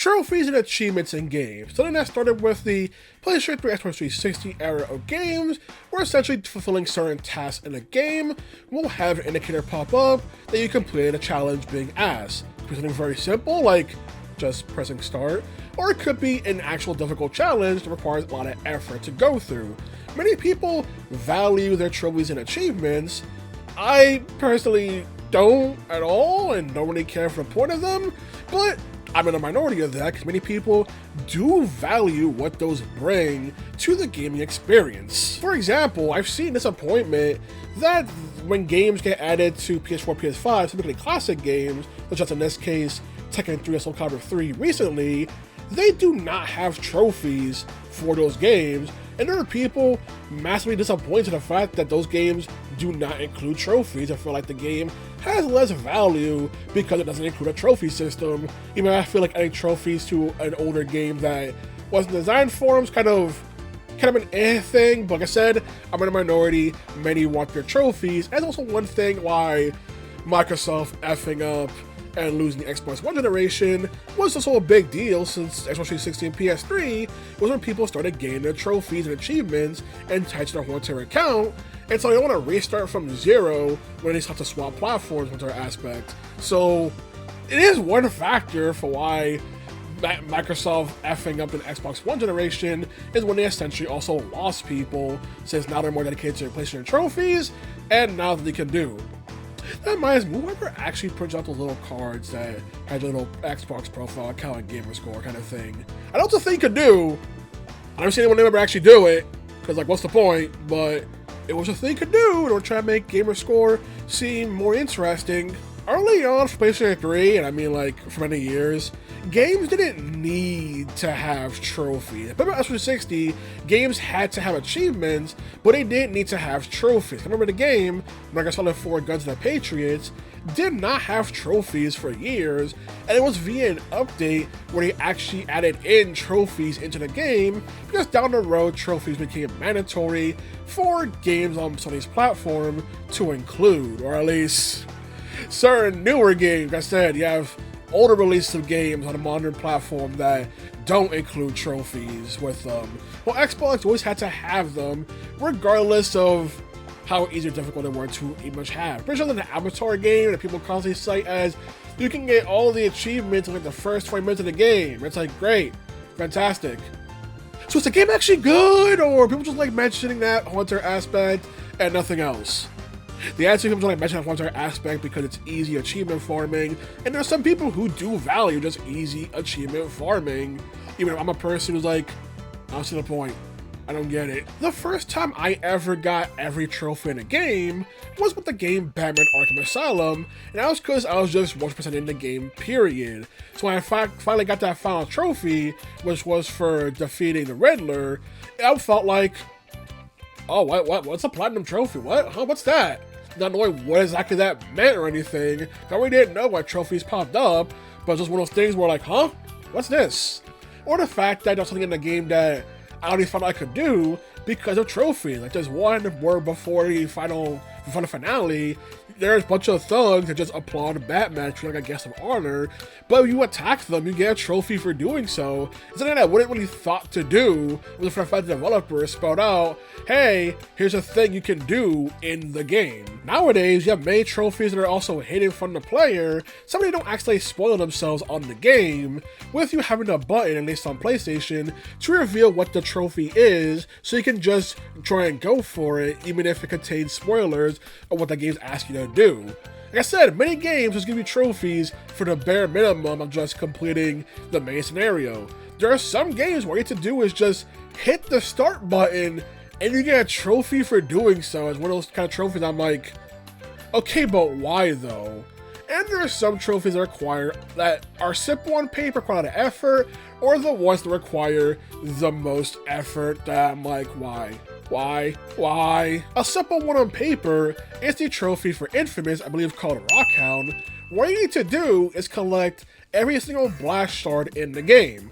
Trophies and achievements in games. Something that started with the PlayStation 3 Xbox 360 era of games, where essentially fulfilling certain tasks in a game will have an indicator pop up that you completed a challenge being asked. It could be something very simple, like just pressing start, or it could be an actual difficult challenge that requires a lot of effort to go through. Many people value their trophies and achievements. I personally don't at all and don't really care for the point of them, but I'm in a minority of that because many people do value what those bring to the gaming experience. For example, I've seen disappointment that when games get added to PS4, PS5, typically classic games, such as in this case, Tekken 3 and Soul Calibur 3 recently, they do not have trophies for those games, and there are people massively disappointed in the fact that those games do not include trophies and feel like the game has less value because it doesn't include a trophy system. Even I feel like adding trophies to an older game that wasn't designed for them is kind of an thing, but like I said, I'm in a minority. Many want their trophies, and also one thing why Microsoft effing up and losing the Xbox One generation was also a big deal, since Xbox 360 and PS3 was when people started gaining their trophies and achievements and tied to their Haunter account, and so they don't want to restart from zero when they start to swap platforms with their aspect. So it is one factor for why Microsoft effing up an Xbox One generation is when they essentially also lost people, since now they're more dedicated to replacing their trophies and now that they can do. That reminds me, whoever actually prints out those little cards that had your little Xbox profile account and gamer score kind of thing. I know it's a thing you could do. I never seen anyone ever actually do it, because like, what's the point? But it was a thing you could do in order to try to make gamer score seem more interesting. Early on for PlayStation 3, and I mean like for many years, games didn't need to have trophies. But Xbox 360, games had to have achievements, but they didn't need to have trophies. I remember the game, Microsoft 4 Guns of the Patriots, did not have trophies for years, and it was via an update where they actually added in trophies into the game, because down the road trophies became mandatory for games on Sony's platform to include, or at least certain newer games. Like I said, you have older releases of games on a modern platform that don't include trophies with them. Well, Xbox always had to have them, regardless of how easy or difficult they were to even much have. Pretty sure that the Avatar game that people constantly cite as, you can get all the achievements in like the first 20 minutes of the game. It's like, great, fantastic. So is the game actually good, or people just like mentioning that Haunter aspect and nothing else? The answer comes when I mention that Haunter aspect because it's easy achievement farming, and there's some people who do value just easy achievement farming. Even if I'm a person who's like, I don't see the point. I don't get it. The first time I ever got every trophy in a game was with the game Batman Arkham Asylum, and that was because I was just 100% in the game, period. So when I finally got that final trophy, which was for defeating the Riddler, I felt like, oh, what's a platinum trophy? What? Huh? What's that? Not knowing what exactly that meant or anything. I really didn't know what trophies popped up, but it was just one of those things where like, huh? What's this? Or the fact that there's something in the game that I only found I could do because of trophies. Like there's one where before the final finale, there's a bunch of thugs that just applaud Batman, treat like a guest of honor, but if you attack them, you get a trophy for doing so. It's something that I wouldn't really thought to do, with the fact the developers spelled out, hey, here's a thing you can do in the game. Nowadays, you have many trophies that are also hidden from the player, so they don't actually spoil themselves on the game, with you having a button, at least on PlayStation, to reveal what the trophy is, so you can just try and go for it, even if it contains spoilers of what the game's asking you to do. Like I said, many games just give you trophies for the bare minimum of just completing the main scenario. There are some games where all you have to do is just hit the start button and you get a trophy for doing so. It's one of those kind of trophies I'm like, okay, but why though? And there are some trophies that are simple on paper, require a lot of effort, or the ones that require the most effort that I'm like, why? Why? A simple one on paper is the trophy for Infamous, I believe called Rockhound. What you need to do is collect every single blast shard in the game.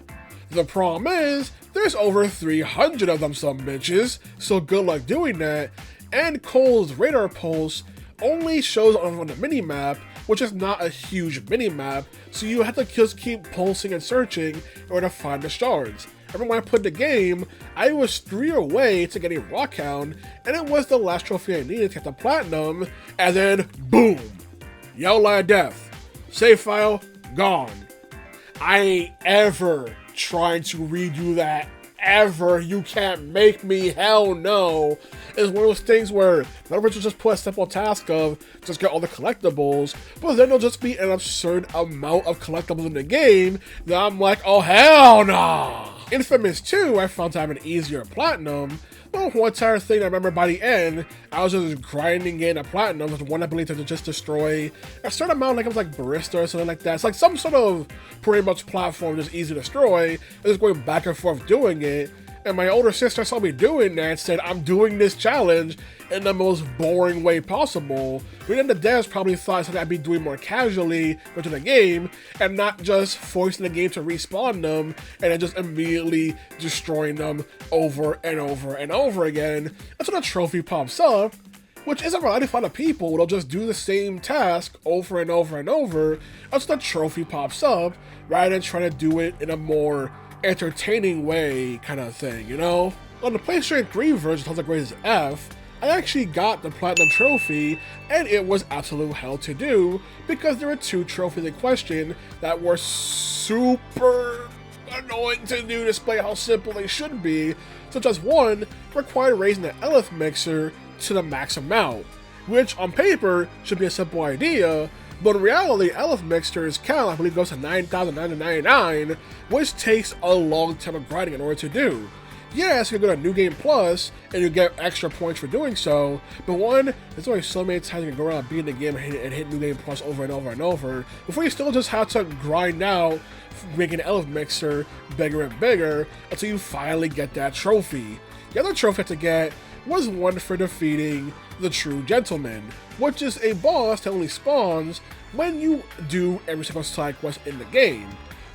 The problem is, there's over 300 of them some bitches, so good luck doing that, and Cole's radar pulse only shows on the minimap which is not a huge mini-map, so you have to just keep pulsing and searching in order to find the shards. I remember when I played the game, I was 3 away to getting Rockhound, and it was the last trophy I needed to get the Platinum, and then boom! Yellow Line of Death. Save file, gone. I ain't ever trying to redo that ever. You can't make me, hell no. It's one of those things where Labyrinth will just put a simple task of just get all the collectibles, but then there'll just be an absurd amount of collectibles in the game that I'm like, oh hell nah. Infamous 2, I found to have an easier platinum. The whole entire thing, I remember by the end, I was just grinding in a platinum with one ability to just destroy a certain amount, like it was like Barista or something like that. It's like some sort of pretty much platform just easy to destroy, and just going back and forth doing it. And my older sister saw me doing that and said, I'm doing this challenge in the most boring way possible. But then the devs probably thought something I'd be doing more casually into the game and not just forcing the game to respawn them and then just immediately destroying them over and over and over again. That's when a trophy pops up, which isn't really fun of people. They'll just do the same task over and over and over. That's when the trophy pops up rather than trying to do it in a more entertaining way kind of thing, you know? On the PlayStation 3 version of the Greatest F, I actually got the Platinum Trophy, and it was absolute hell to do, because there were 2 trophies in question that were super annoying to do despite how simple they should be, such as one required raising the Elf Mixer to the max amount, which on paper should be a simple idea, but in reality, Elf Mixer's count, I believe, goes to 9,999, which takes a long time of grinding in order to do. Yes, you can go to New Game Plus, and you get extra points for doing so, but one, there's only so many times you can go around beating the game and hit New Game Plus over and over and over, before you still just have to grind out, making the Elf Mixer bigger and bigger, until you finally get that trophy. The other trophy I had to get was one for defeating the True Gentleman, which is a boss that only spawns when you do every single side quest in the game.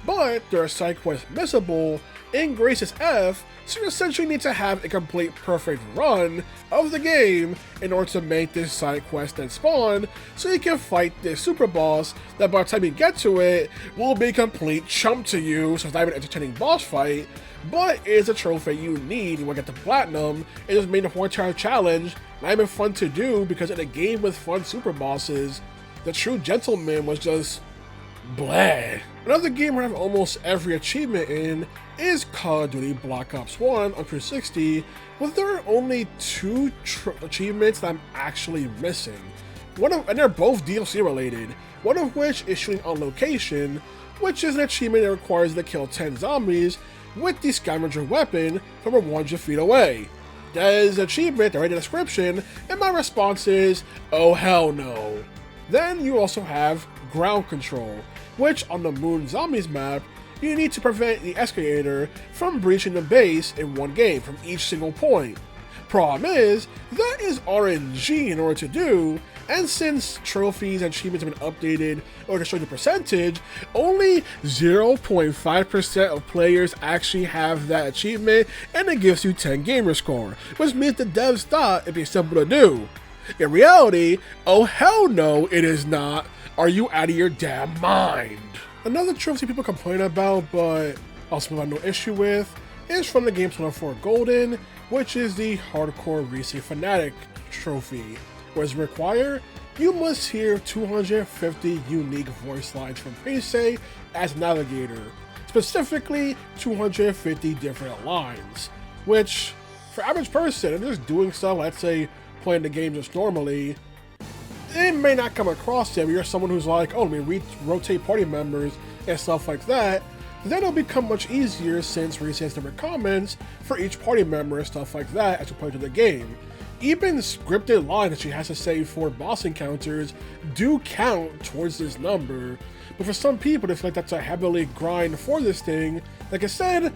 But there are side quests missable in Greatest F, so you essentially need to have a complete perfect run of the game in order to make this side quest then spawn, so you can fight this super boss that by the time you get to it will be complete chump to you, so it's not even an entertaining boss fight, but it's a trophy you need when you get the platinum. It just made the whole entire challenge not even fun to do, because in a game with fun super bosses, the True Gentleman was just bleh. Another game where I have almost every achievement in is Call of Duty Black Ops 1 on 360, but there are only 2 achievements that I'm actually missing. And they're both DLC related, one of which is shooting on location, which is an achievement that requires you to kill 10 zombies with the scavenger weapon from 100 feet away. That is an achievement, I read the description, and my response is, oh hell no. Then you also have ground control, which on the Moon Zombies map, you need to prevent the escalator from breaching the base in one game from each single point. Problem is, that is RNG in order to do, and since trophies and achievements have been updated or to show the percentage, only 0.5% of players actually have that achievement, and it gives you 10 gamer score, which means the devs thought it'd be simple to do. In reality, oh hell no, it is not. Are you out of your damn mind? Another trophy people complain about, but also have no issue with, is from the Games 104 Golden, which is the Hardcore Racing Fanatic trophy. What does it require? You must hear 250 unique voice lines from Pace as Navigator, specifically 250 different lines, which, for average person, if they're just doing stuff, let's say playing the game just normally, it may not come across to you. You're someone who's like, oh, let me rotate party members and stuff like that. Then it'll become much easier since Reese has different comments for each party member and stuff like that as you play through the game. Even scripted lines that she has to say for boss encounters do count towards this number. But for some people, they feel like that's a heavily grind for this thing. Like I said,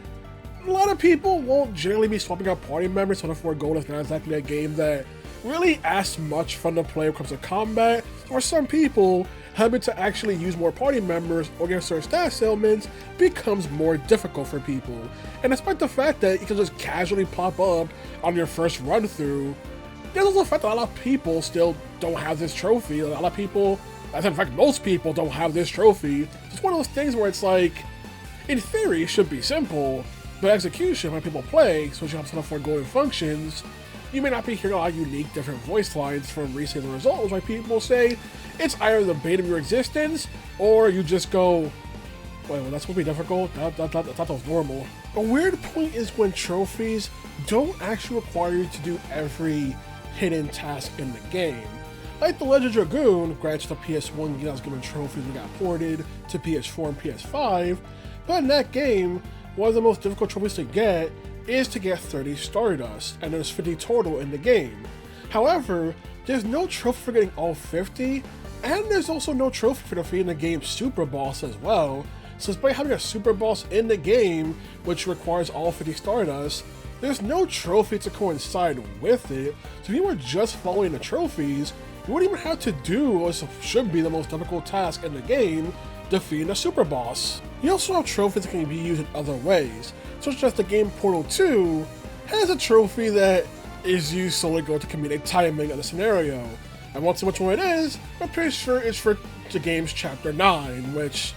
a lot of people won't generally be swapping out party members, so 104 Gold is not exactly a game that really asks much fun to play when it comes to combat. For some people, having to actually use more party members or get certain status ailments becomes more difficult for people. And despite the fact that you can just casually pop up on your first run through, there's also the fact that a lot of people still don't have this trophy. A lot of people As in fact, most people don't have this trophy. It's one of those things where it's like, in theory, it should be simple, but execution, when people play, switching up some foregoing functions, you may not be hearing a lot of unique different voice lines from receiving the results, why people say it's either the bane of your existence, or you just go, wait, well, that's gonna be difficult? I thought that was normal. A weird point is when trophies don't actually require you to do every hidden task in the game. Like the Legend Dragoon grants the PS1 game that was given trophies and got ported to PS4 and PS5, but in that game, one of the most difficult trophies to get is to get 30 Stardust, and there's 50 total in the game. However, there's no trophy for getting all 50, and there's also no trophy for defeating the game's super boss as well. So despite having a super boss in the game, which requires all 50 Stardust, there's no trophy to coincide with it. So if you were just following the trophies, you wouldn't even have to do what should be the most difficult task in the game, defeating a super boss. You also have trophies that can be used in other ways, such as the game Portal 2 has a trophy that is used solely to comedic timing of the scenario. I won't say which one it is, but I'm pretty sure it's for the game's Chapter 9, which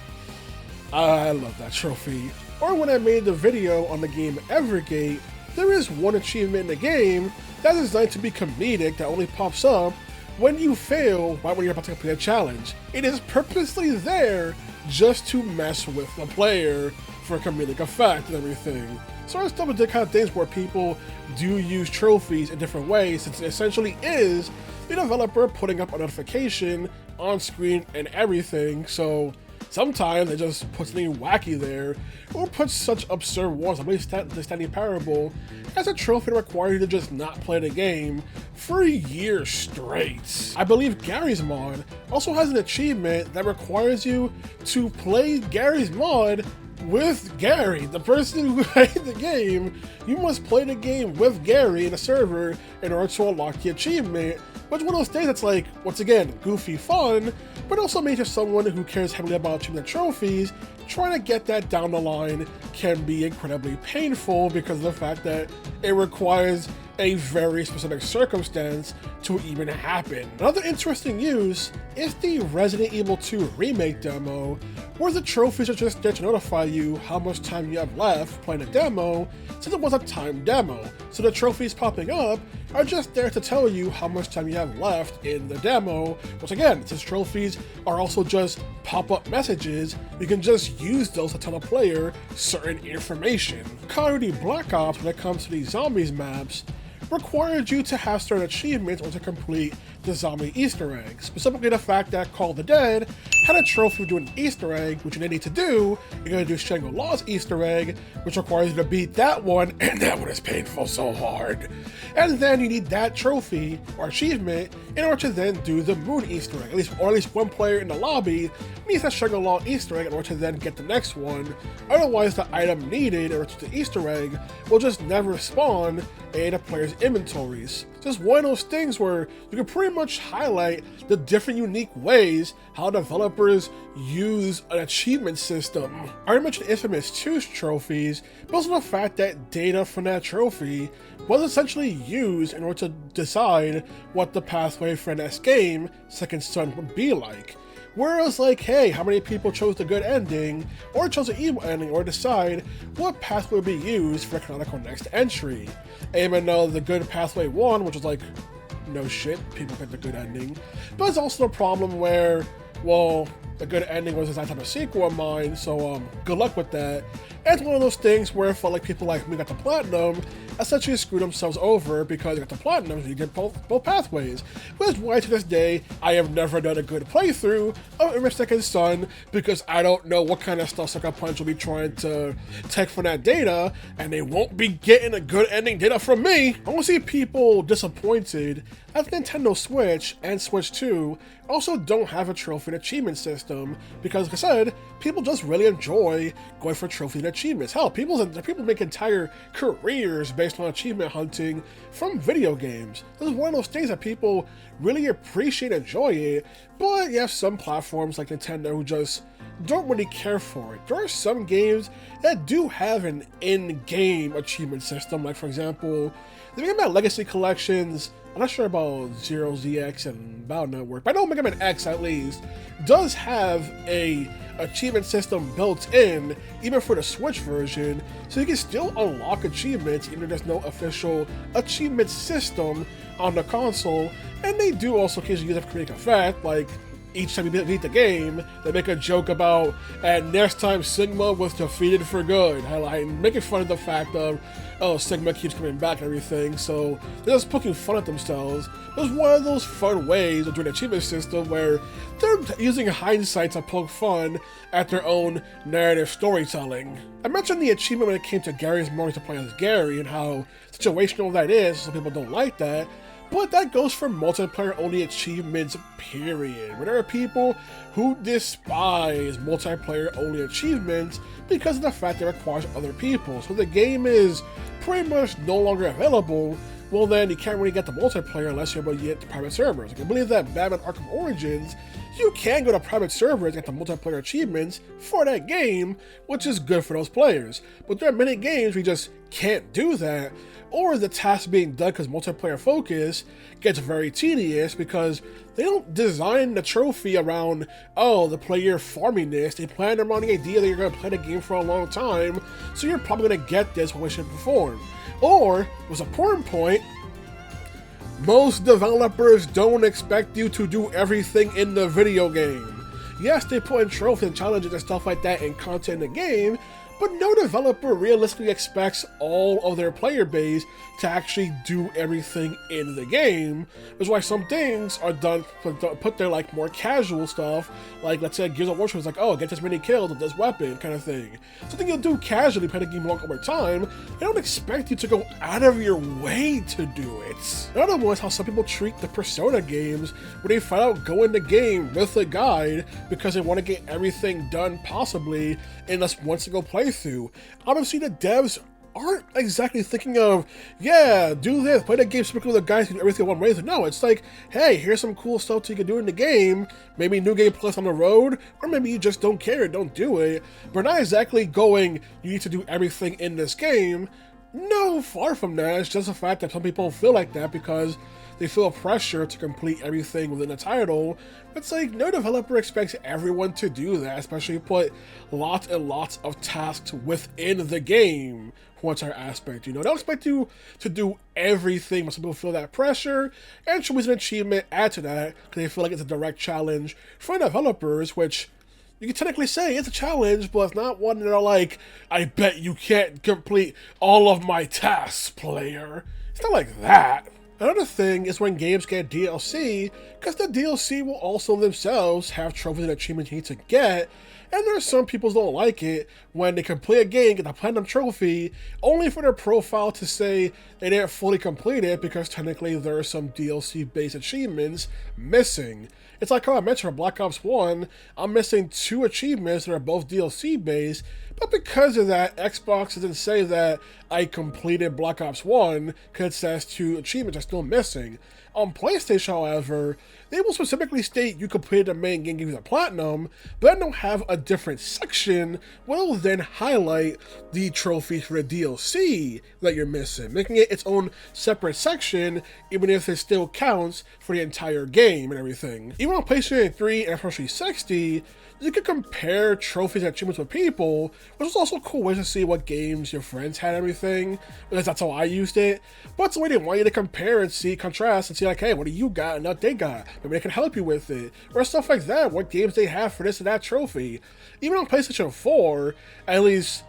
I love that trophy. Or when I made the video on the game Evergate, there is one achievement in the game that is designed to be comedic that only pops up when you fail right when you're about to complete a challenge. It is purposely there just to mess with the player for comedic effect and everything. So it's double the kind of things where people do use trophies in different ways, since it essentially is the developer putting up a notification on screen and everything. So sometimes they just put something wacky there, or put such absurd ones like the Standing Parable as a trophy to require you to just not play the game for years straight. I believe Gary's mod also has an achievement that requires you to play Gary's mod with Gary, the person who played the game. You must play the game with Gary in a server in order to unlock the achievement, which is one of those things that's like, once again, goofy fun, but also made for someone who cares heavily about achievement trophies. Trying to get that down the line can be incredibly painful because of the fact that it requires a very specific circumstance to even happen. Another interesting use is the Resident Evil 2 remake demo, where the trophies are just there to notify you how much time you have left playing the demo, since it was a timed demo. So the trophies popping up are just there to tell you how much time you have left in the demo, which again, since trophies are also just pop-up messages, you can just use those to tell the player certain information. Call of Duty Black Ops, when it comes to these zombies maps, required you to have certain achievements or to complete the zombie Easter egg. Specifically the fact that Call of the Dead had a trophy for doing an Easter egg, which you need to do. You're going to do Shangri-La's Easter egg, which requires you to beat that one, and that one is painful so hard. And then you need that trophy or achievement in order to then do the Moon Easter egg. At least one player in the lobby needs that Shangri-La Easter egg in order to then get the next one. Otherwise, the item needed in order to do the Easter egg will just never spawn in a player's inventories. Just one of those things where you can pretty much highlight the different unique ways how developers use an achievement system. I already mentioned Infamous 2's trophies, but also the fact that data from that trophy was essentially used in order to decide what the pathway for the next game, Second Son, would be like. Whereas like, hey, how many people chose the good ending, or chose the evil ending, or decide what pathway would be used for a canonical next entry. And even though the good pathway won, which was like, no shit, people picked the good ending. But it's also a problem where, well, the good ending was that type of sequel of mine, so good luck with that. And it's one of those things where it felt like people like me got the platinum, essentially screwed themselves over because they got the platinum, so you get both pathways. Which is why to this day, I have never done a good playthrough of Second Son, because I don't know what kind of stuff Sucker Punch will be trying to take from that data, and they won't be getting a good ending data from me. I want to see people disappointed as Nintendo Switch and Switch 2 also don't have a trophy and achievement system, because like I said, people just really enjoy going for trophies and achievements. Hell, people make entire careers based on achievement hunting from video games. This is one of those things that people really appreciate and enjoy it, but you have some platforms like Nintendo who just don't really care for it. There are some games that do have an in-game achievement system, like for example, the Mega Man Legacy Collections I'm not sure about 0ZX and Battle Network, but I know Mega Man X at least does have a achievement system built in, even for the Switch version, so you can still unlock achievements even if there's no official achievement system on the console. And they do also occasionally use a comedic effect, like each time you beat the game, they make a joke about, and next time Sigma was defeated for good, highlighting, making fun of the fact of, oh, Sigma keeps coming back and everything, so they're just poking fun at themselves. It was one of those fun ways of doing an achievement system where they're using hindsight to poke fun at their own narrative storytelling. I mentioned the achievement when it came to Gary's memories to play as Gary and how situational that is, some people don't like that. But that goes for multiplayer-only achievements, period. Where there are people who despise multiplayer-only achievements because of the fact that it requires other people. So the game is pretty much no longer available. Well, then you can't really get the multiplayer unless you're able to get to private servers. I can believe that Batman Arkham Origins, you can go to private servers and get the multiplayer achievements for that game, which is good for those players. But there are many games where you just can't do that, or the task being done because multiplayer focus gets very tedious because they don't design the trophy around, oh, the player farming this. They plan around the idea that you're going to play the game for a long time, so you're probably going to get this when we should perform. Or, was an important point, most developers don't expect you to do everything in the video game. Yes, they put in trophies and challenges and stuff like that in content in the game, but no developer realistically expects all of their player base to actually do everything in the game. That's why some things are done, put there like more casual stuff, like let's say Gears of War is like, oh, get this many kills with this weapon kind of thing. Something you'll do casually, play the game long over time. They don't expect you to go out of your way to do it. Another one is how some people treat the Persona games, where they flat out go in the game with a guide because they want to get everything done possibly in this one single playthrough. Obviously the devs aren't exactly thinking of, yeah, do this, play the game specifically with the guys who do everything one way. No, it's like, hey, here's some cool stuff you can do in the game, maybe New Game Plus on the road, or maybe you just don't care, don't do it. But not exactly going, you need to do everything in this game. No, far from that. It's just the fact that some people feel like that because they feel pressure to complete everything within the title. It's like, no developer expects everyone to do that, especially put lots and lots of tasks within the game for one entire aspect. You know, they don't expect you to do everything, but some people feel that pressure, and should be an achievement add to that, because they feel like it's a direct challenge for developers, which you can technically say it's a challenge, but it's not one that are like, I bet you can't complete all of my tasks, player. It's not like that. Another thing is when games get DLC, because the DLC will also themselves have trophies and achievements you need to get, and there are some people who don't like it when they complete a game, get a platinum trophy, only for their profile to say they didn't fully complete it because technically there are some DLC-based achievements missing. It's like how I mentioned for Black Ops 1, I'm missing 2 achievements that are both DLC-based, but because of that, Xbox doesn't say that I completed Black Ops 1, because it says 2 achievements are still missing. On PlayStation, however, they will specifically state you completed the main game, give you the platinum, but then they'll have a different section where they'll then highlight the trophies for the DLC that you're missing, making it its own separate section, even if it still counts for the entire game and everything. Even on PlayStation 3 and Xbox 360, you can compare trophies and achievements with people, which is also a cool way to see what games your friends had and everything, because that's how I used it. But it's a way they want you to compare and see, contrast, and see like, hey, what do you got and what they got? Maybe they can help you with it. Or stuff like that, what games they have for this and that trophy. Even on PlayStation 4, at least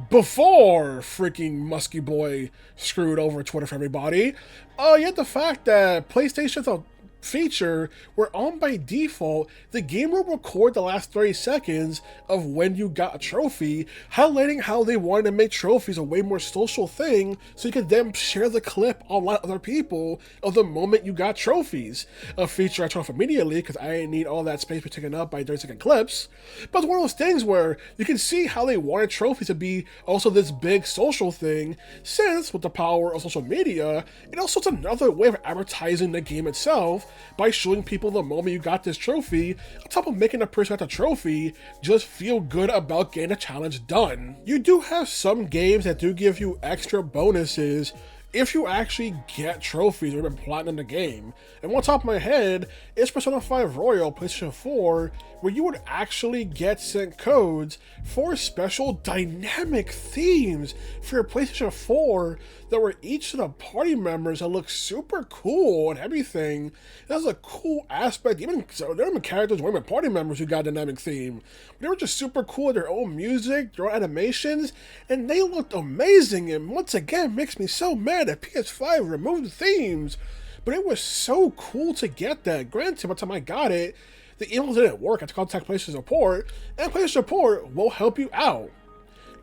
before freaking Musky Boy screwed over Twitter for everybody, you had the fact that PlayStation's a feature where on by default the game will record the last 30 seconds of when you got a trophy, highlighting how they wanted to make trophies a way more social thing so you could then share the clip online with other people of the moment you got trophies. A feature I turned off immediately because I didn't need all that space to be taken up by 30-second clips, but it's one of those things where you can see how they wanted trophies to be also this big social thing, since with the power of social media, it also is another way of advertising the game itself by showing people the moment you got this trophy, on top of making the person at the trophy just feel good about getting a challenge done. You do have some games that do give you extra bonuses if you actually get trophies or even platinum the game. And on top of my head is Persona 5 Royal PlayStation 4, where you would actually get sent codes for special dynamic themes for your PlayStation 4 that were each of the party members that look super cool and everything. That's a cool aspect. Even so, there were characters, or even party members who got a dynamic theme. They were just super cool with their own music, their own animations, and they looked amazing. And once again, makes me so mad that PS5 removed the themes. But it was so cool to get that. Granted, by the time I got it, the emails didn't work. I had to contact PlayStation Support, and PlayStation Support will help you out.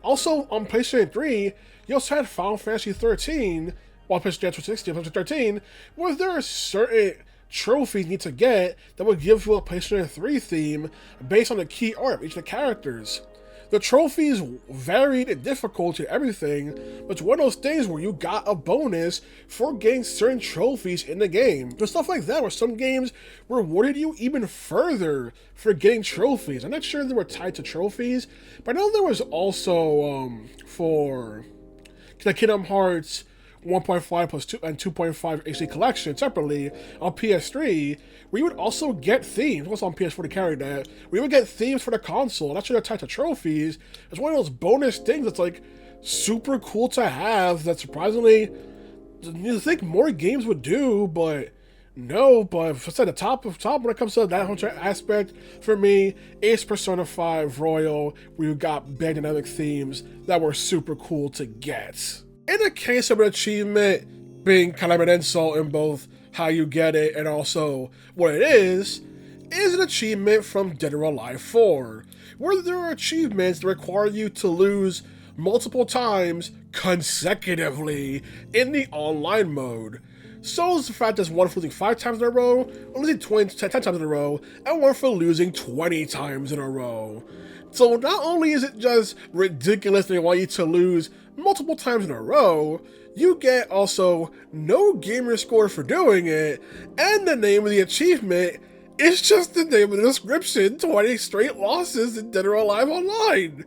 Also, on PlayStation 3, you also had Final Fantasy 13, well, PlayStation 360, PlayStation 13, where there are certain trophies you need to get that will give you a PlayStation 3 theme based on the key art of each of the characters. The trophies varied in difficulty and everything, but it's one of those things where you got a bonus for getting certain trophies in the game. There's stuff like that where some games rewarded you even further for getting trophies. I'm not sure they were tied to trophies, but I know there was also for the Kingdom Hearts 1.5 plus 2 and 2.5 HD collection separately on PS3, where you would also get themes. Also on PS4 to carry that, where you would get themes for the console. Not sure they're tied to trophies. It's one of those bonus things that's like super cool to have. That surprisingly, you think more games would do, but no. But if it's at the top when it comes to that whole aspect, for me, it's Persona 5 Royal, where you got big dynamic themes that were super cool to get. In the case of an achievement being kind of an insult in both how you get it and also what it is an achievement from Dead or Alive 4, where there are achievements that require you to lose multiple times consecutively in the online mode. So is the fact there's one for losing 5 times in a row, or losing 10 times in a row, and one for losing 20 times in a row. So not only is it just ridiculous they want you to lose multiple times in a row, you get also no gamer score for doing it, and the name of the achievement is just the name of the description, 20 straight losses in Dead or Alive Online.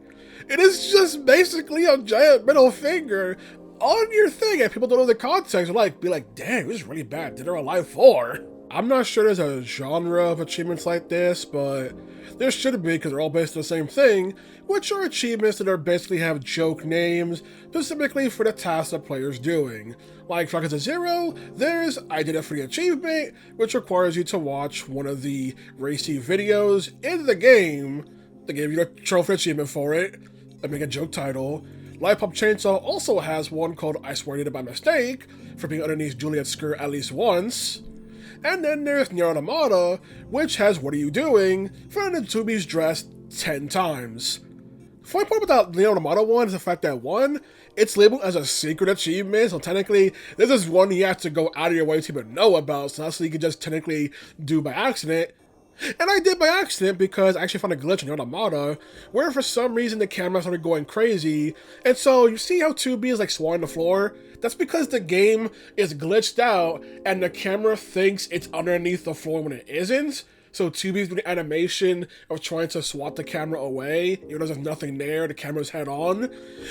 It is just basically a giant middle finger on your thing, and people don't know the context, be like, dang, this is really bad, Dead or Alive 4. I'm not sure there's a genre of achievements like this, but there should be, because they're all based on the same thing, which are achievements that basically have joke names, specifically for the tasks the player's doing. Like for Rocket Zero, there's I Did It For The Achievement, which requires you to watch one of the racy videos in the game. They gave you a trophy achievement for it, and make a joke title. Light Pump Chainsaw also has one called I Swear I Did It By Mistake, for being underneath Juliet's skirt at least once. And then there's Nier Automata, which has What Are You Doing? For the Tubi's dressed 10 times. The funny part about the Nier Automata one is the fact that one, it's labeled as a secret achievement, so technically this is one you have to go out of your way to even know about, so that's what you can just technically do by accident. And I did by accident because I actually found a glitch in Nier Automata where for some reason the camera started going crazy, and so you see how 2B is like swatting the floor? That's because the game is glitched out and the camera thinks it's underneath the floor when it isn't. So 2B is doing the animation of trying to swat the camera away, even though there's nothing there, the camera's head on.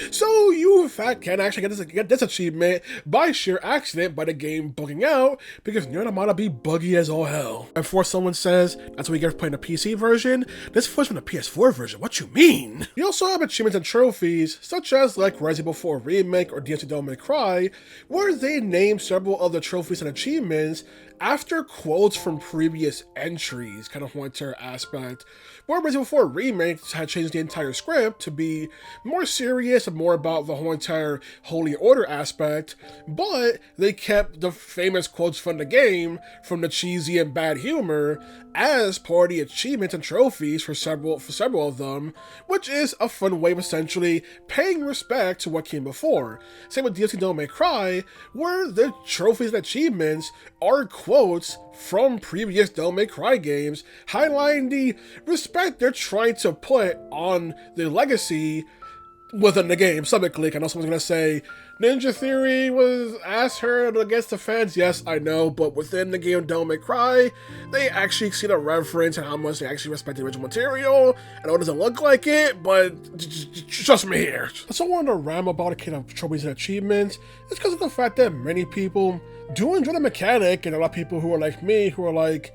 So you in fact can actually get this achievement by sheer accident by the game bugging out, because Nier Automata be buggy as all hell. And before someone says, that's what you get for playing the PC version, this was from the PS4 version, what you mean? You also have achievements and trophies, such as like Resident Evil 4 Remake or DLC Devil May Cry, where they name several of the trophies and achievements after quotes from previous entries, kind of one-tier aspect, where Resident Evil 4 Remake had changed the entire script to be more serious and more about the whole entire Holy Order aspect, but they kept the famous quotes from the game, from the cheesy and bad humor, as part of the achievements and trophies for several of them, which is a fun way of essentially paying respect to what came before. Same with DLC Devil May Cry, where the trophies and achievements are quotes from previous Devil May Cry games, highlighting the respect they're trying to put on the legacy within the game. Subtly, I know someone's gonna say Ninja Theory was asked her against the fans. Yes, I know, but within the game Devil May Cry, they actually see the reference and how much they actually respect the original material. I know it doesn't look like it, but trust me here. So I wanted to ram about a kid of trophies and achievements. It's because of the fact that many people do enjoy the mechanic, and a lot of people who are like me, who are like,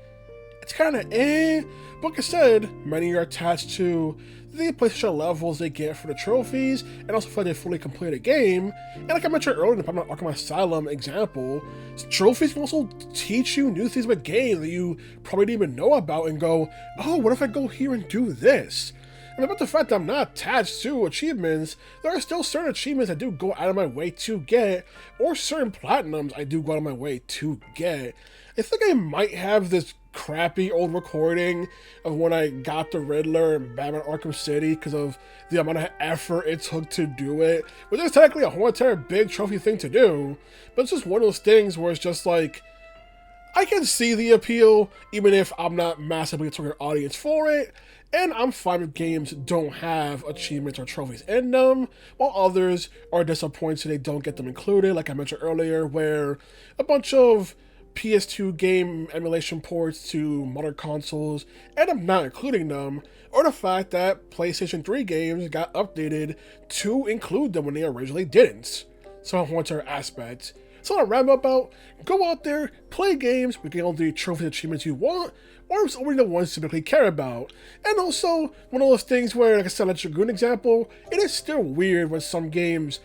it's kind of eh. But like I said, many are attached to the PlayStation levels they get for the trophies, and also for they fully complete a game. And like I mentioned earlier in the Arkham Asylum example, trophies can also teach you new things about games that you probably didn't even know about and go, oh, what if I go here and do this? And about the fact that I'm not attached to achievements, there are still certain achievements I do go out of my way to get, or certain platinums I do go out of my way to get. I think I might have this crappy old recording of when I got the Riddler in Batman Arkham City because of the amount of effort it took to do it, which is technically a whole entire big trophy thing to do, but it's just one of those things where it's just like, I can see the appeal, even if I'm not massively a target audience for it, and I'm fine if games don't have achievements or trophies in them, while others are disappointed they don't get them included, like I mentioned earlier, where a bunch of PS2 game emulation ports to modern consoles end up not including them, or the fact that PlayStation 3 games got updated to include them when they originally didn't. So one entire aspect. So I ramble about, go out there, play games, we get all the trophy achievements you want, or it's only the ones you typically care about. And also, one of those things where, like I said, like Dragoon example, it is still weird when some games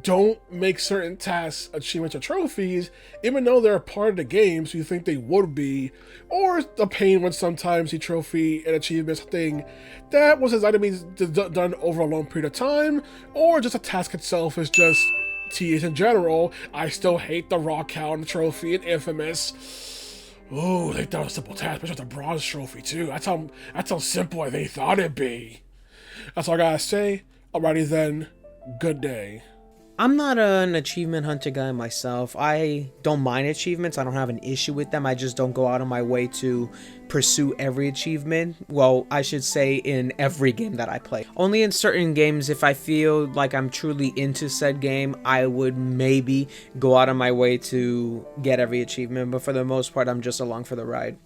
don't make certain tasks, achievements, or trophies, even though they're a part of the game, so you think they would be, or the pain when sometimes the trophy and achievement thing that was designed to be done over a long period of time, or just a task itself is just tedious in general. I still hate the Rock Hound trophy in Infamous. Oh, they thought it was a simple task, but it's the bronze trophy too. That's how simple they thought it'd be. That's all I gotta say. Alrighty then, good day. I'm not an achievement hunter guy myself. I don't mind achievements. I don't have an issue with them. I just don't go out of my way to pursue every achievement. Well, I should say in every game that I play. Only in certain games, if I feel like I'm truly into said game, I would maybe go out of my way to get every achievement. But for the most part, I'm just along for the ride.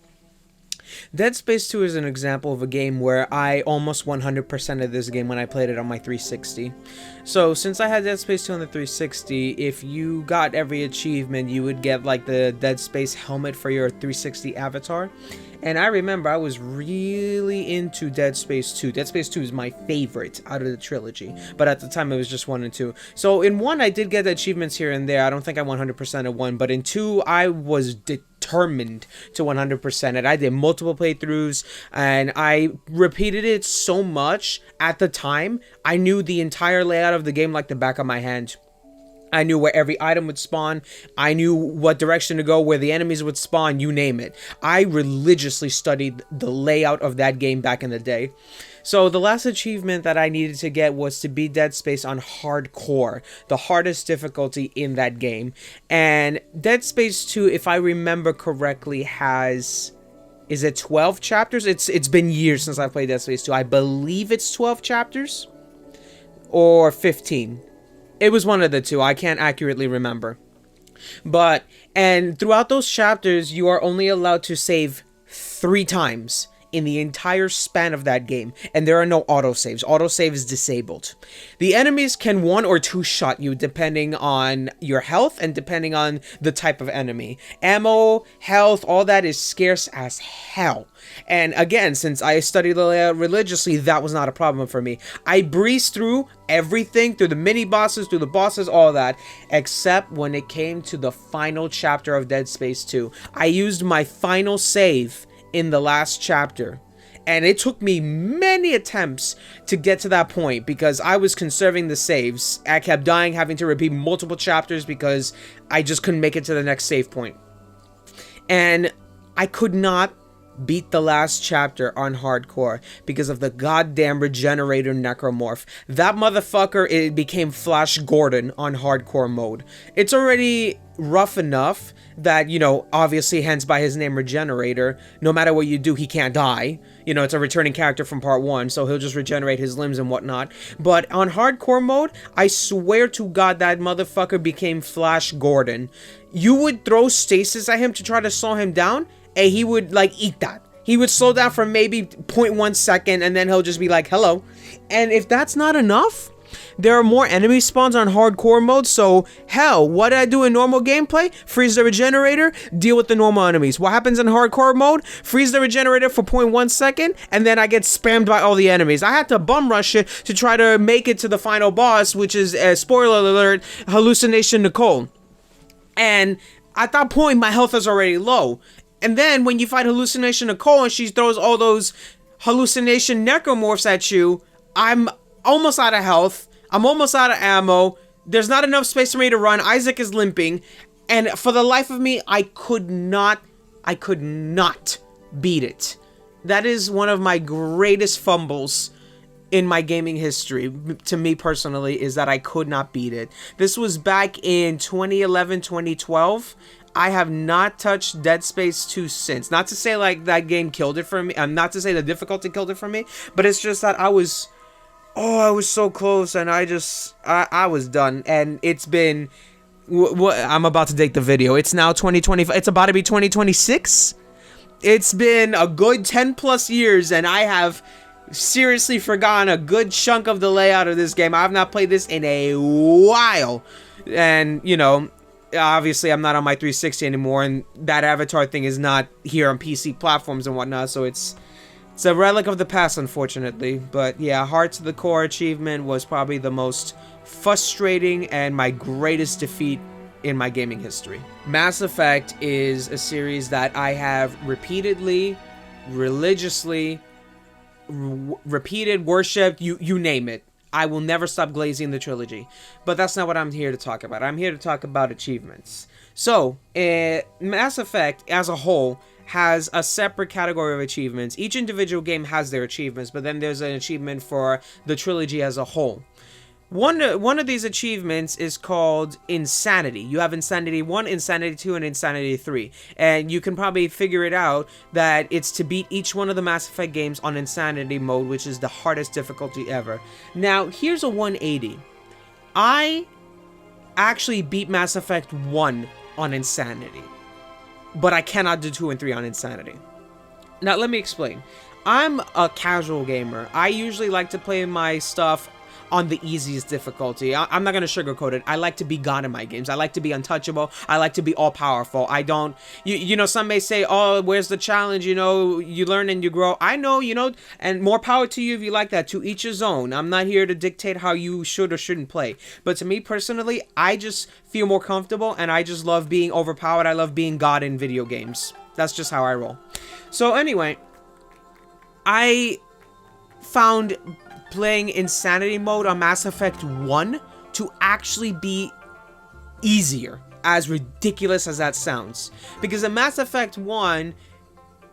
Dead Space 2 is an example of a game where I almost 100% of this game when I played it on my 360. So since I had Dead Space 2 on the 360, if you got every achievement, you would get like the Dead Space helmet for your 360 avatar. And I remember I was really into Dead Space 2. Dead Space 2 is my favorite out of the trilogy. But at the time, it was just 1 and 2. So in 1, I did get achievements here and there. I don't think I 100% of 1. But in 2, I was determined to 100% it. I did multiple playthroughs. And I repeated it so much at the time. I knew the entire layout of the game like the back of my hand. I knew where every item would spawn. I knew what direction to go, where the enemies would spawn, you name it. I religiously studied the layout of that game back in the day. So the last achievement that I needed to get was to beat Dead Space on hardcore, the hardest difficulty in that game. And Dead Space 2, if I remember correctly, has... Is it 12 chapters? It's been years since I played Dead Space 2. I believe it's 12 chapters. Or 15. It was one of the two. I can't accurately remember. And throughout those chapters, you are only allowed to save 3 times in the entire span of that game. And there are no autosaves. Autosave is disabled. The enemies can 1 or 2 shot you depending on your health and depending on the type of enemy. Ammo, health, all that is scarce as hell. And again, since I studied the layout religiously, that was not a problem for me. I breezed through everything, through the mini bosses, through the bosses, all that, except when it came to the final chapter of Dead Space 2. I used my final save in the last chapter, and it took me many attempts to get to that point because I was conserving the saves. I kept dying, having to repeat multiple chapters because I just couldn't make it to the next save point. And I could not beat the last chapter on hardcore because of the goddamn regenerator necromorph. That motherfucker, it became Flash Gordon on hardcore mode. It's already rough enough that, you know, obviously hence by his name Regenerator, no matter what you do, he can't die. You know, it's a returning character from part 1, so he'll just regenerate his limbs and whatnot. But on hardcore mode, I swear to God that motherfucker became Flash Gordon. You would throw stasis at him to try to slow him down, and he would, like, eat that. He would slow down for maybe 0.1 second, and then he'll just be like, hello. And if that's not enough, there are more enemy spawns on hardcore mode, so hell, what did I do in normal gameplay? Freeze the regenerator, deal with the normal enemies. What happens in hardcore mode? Freeze the regenerator for 0.1 second, and then I get spammed by all the enemies. I had to bum rush it to try to make it to the final boss, which is, spoiler alert, Hallucination Nicole. And at that point, my health is already low. And then when you fight Hallucination Nicole and she throws all those hallucination necromorphs at you, I'm almost out of health. I'm almost out of ammo. There's not enough space for me to run. Isaac is limping. And for the life of me, I could not beat it. That is one of my greatest fumbles in my gaming history, to me personally, is that I could not beat it. This was back in 2011, 2012. I have not touched Dead Space 2 since. Not to say like that game killed it for me. Not to say the difficulty killed it for me, but it's just that I was so close, and I was done. And it's been, I'm about to date the video. It's now 2025. It's about to be 2026. It's been a good 10 plus years, and I have seriously forgotten a good chunk of the layout of this game. I have not played this in a while. And, you know, obviously I'm not on my 360 anymore, and that avatar thing is not here on PC platforms and whatnot, so it's a relic of the past, unfortunately. But yeah, Heart to the Core achievement was probably the most frustrating and my greatest defeat in my gaming history. Mass Effect is a series that I have repeatedly, religiously, repeated, worshipped, you name it. I will never stop glazing the trilogy. But that's not what I'm here to talk about. I'm here to talk about achievements. So, Mass Effect as a whole has a separate category of achievements. Each individual game has their achievements, but then there's an achievement for the trilogy as a whole. One of these achievements is called Insanity. You have Insanity 1, Insanity 2, and Insanity 3. And you can probably figure it out that it's to beat each one of the Mass Effect games on Insanity mode, which is the hardest difficulty ever. Now, here's a 180. I actually beat Mass Effect 1 on Insanity, but I cannot do 2 and 3 on Insanity. Now, let me explain. I'm a casual gamer. I usually like to play my stuff on the easiest difficulty. I'm not gonna sugarcoat it. I like to be God in my games. I like to be untouchable. I like to be all-powerful. I don't, you know, some may say, oh, where's the challenge? You know, you learn and you grow. I know, you know, and more power to you if you like that. To each his own. I'm not here to dictate how you should or shouldn't play. But to me personally, I just feel more comfortable, and I just love being overpowered. I love being God in video games. That's just how I roll. So anyway, I found playing Insanity mode on Mass Effect 1 to actually be easier, as ridiculous as that sounds. Because in Mass Effect 1,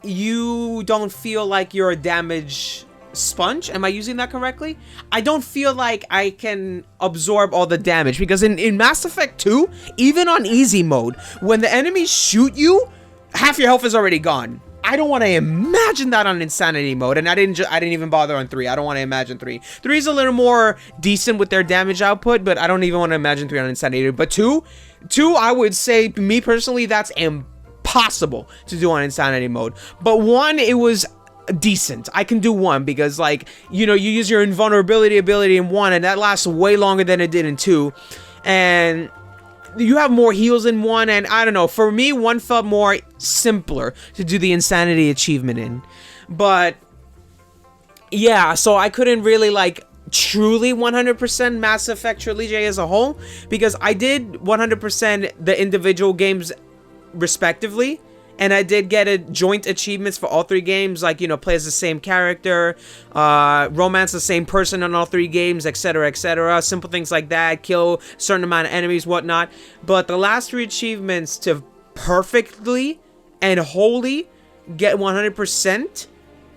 you don't feel like you're a damage sponge. Am I using that correctly? I don't feel like I can absorb all the damage. Because in Mass Effect 2, even on easy mode, when the enemies shoot you, half your health is already gone. I don't want to imagine that on Insanity mode, and I didn't even bother on 3. I don't want to imagine 3. 3 is a little more decent with their damage output, but I don't even want to imagine 3 on Insanity. But 2, I would say, me personally, that's impossible to do on Insanity mode. But 1, it was decent. I can do 1 because, like, you know, you use your invulnerability ability in 1, and that lasts way longer than it did in 2. And you have more heals in 1, and I don't know, for me 1 felt more simpler to do the Insanity achievement in. But yeah, so I couldn't really like truly 100% Mass Effect trilogy as a whole, because I did 100% the individual games respectively, and I did get a joint achievements for all 3 games, like, you know, play as the same character, romance the same person on all 3 games, etc, etc, simple things like that, kill a certain amount of enemies, whatnot. But the last 3 achievements to perfectly and wholly get 100%.